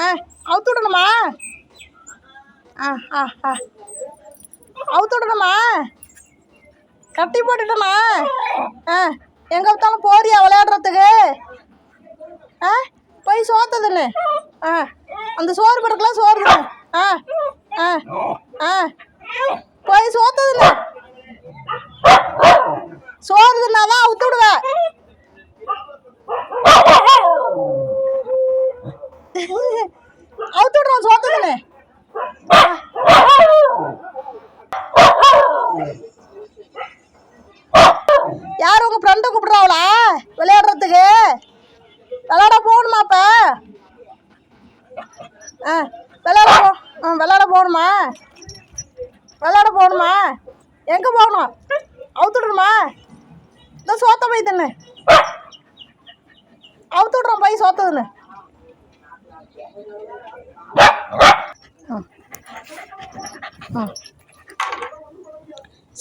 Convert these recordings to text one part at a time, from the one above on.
ஆ அவுத்து விடணுமா? ஆ ஆ ஆ அவுத்து விடணுமா? கட்டி போட்டுட்டேம்மா. ஆ எங்கே பார்த்தாலும் போறியா விளையாடுறதுக்கு? ஆ போய் சோத்துதுன்னு. ஆ அந்த சோறு படுக்கலாம் சோறு தின்னு. ஆ ஆ ஆ போய் சோத்துதுன்னு. சோறு தின்னாதான் அவுத்து விடுவேன். அவுத்து விடுறோம் சோத்துதுன்னு. யார் உங்கள் ஃப்ரெண்டை கூப்பிட்றாவளா விளையாடுறதுக்கு? விளையாட போகணுமா இப்போ? ஆ விளையாட போகணுமா? விளையாட போகணுமா? எங்கே போகணும்? அவுத்து விடணுமா? இந்த சோத்த போய் தின்னு. அவுத்து விட்றோம் போய் சோத்துதுன்னு.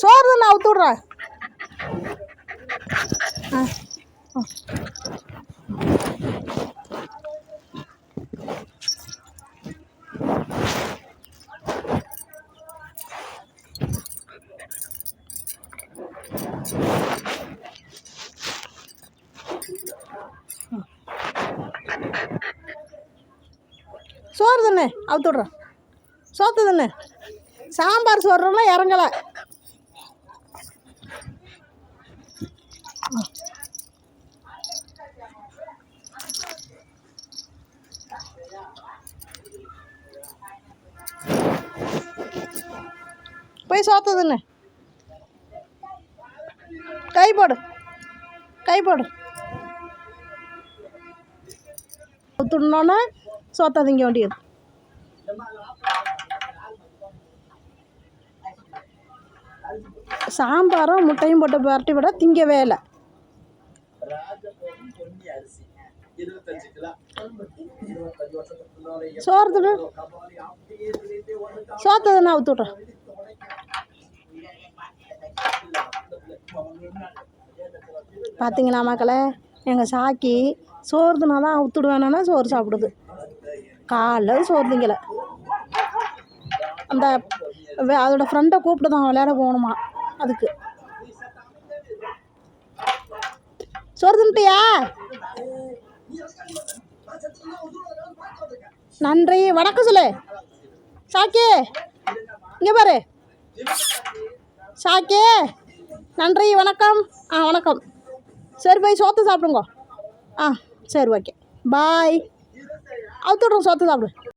சோறு தின்னு அவுத்து விட்றேன். சோறு தின்னு அவுத்து விட்றேன். சோத்து தின்னு. சாம்பார் சோறுனா இறங்கலை. போய் சோத்துதுன்னு. கை போடு கை போடு. ஊற்றுனோன்னா சோத்தா திங்க வேண்டியது. சாம்பாரும் முட்டையும் போட்டு பரட்டி விட திங்கவே இல்லை. சோறு தின்னு. சோத்துதுன்னு அவுத்து விட்றேன். பார்த்தீங்களா மக்களே, எங்கள் சாக்கி சோறு தின்னா தான் அவுத்துடுவேனா சோறு சாப்பிடுது. காலைல சோறு திங்கலை. அந்த அதோட ஃப்ரெண்டை கூப்பிட்டு தான் விளையாட போகணுமா. அதுக்கு சோறு தின்ட்டியா? நன்றி வணக்கம் சொல்லு சாக்கி. இங்கே பாரு சாக்கி. நன்றி வணக்கம். வணக்கம். சரி போய் சோத்து சாப்பிடுங்க. சரி ஓகே பாய். அவுத்து விட்றோம் சோத்து சாப்பிடு.